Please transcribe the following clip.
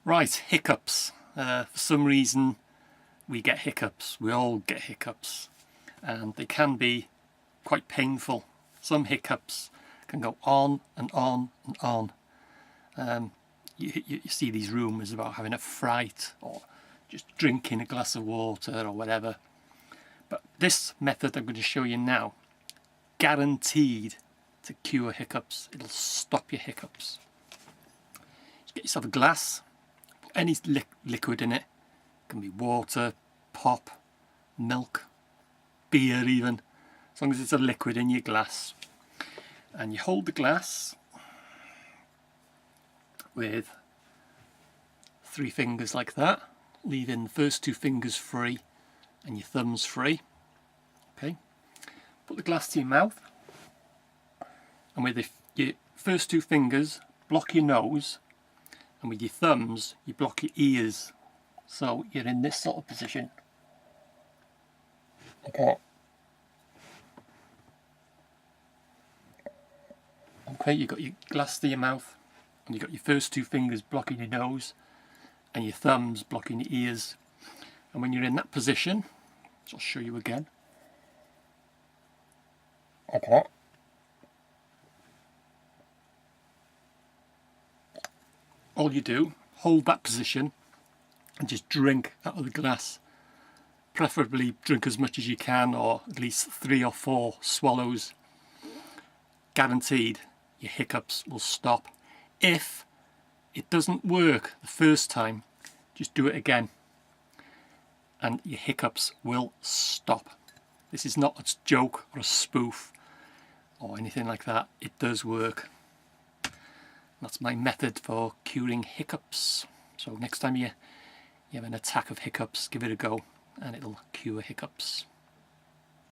Right, hiccups. For some reason we get hiccups. We all get hiccups, and they can be quite painful. Some hiccups can go on and on and on. You see these rumours about having a fright or just drinking a glass of water or whatever. But this method I'm going to show you now, guaranteed to cure hiccups. It'll stop your hiccups. Just get yourself a glass, put any liquid in it. It can be water, pop, milk, beer even, as long as it's a liquid in your glass. And you hold the glass with 3 fingers like that, leaving the first 2 fingers free and your thumbs free. Okay, put the glass to your mouth, and with your first 2 fingers block your nose, and with your thumbs you block your ears, so you're in this sort of position. Okay. Okay, you've got your glass to your mouth, and you've got your first 2 fingers blocking your nose and your thumbs blocking your ears. And when you're in that position, which I'll show you again. Okay. All you do, hold that position and just drink out of the glass. Preferably drink as much as you can, or at least 3 or 4 swallows. Guaranteed your hiccups will stop. If it doesn't work the first time, just do it again and your hiccups will stop. This is not a joke or a spoof or anything like that. It does work. That's my method for curing hiccups. So next time you have an attack of hiccups, give it a go and it'll cure hiccups.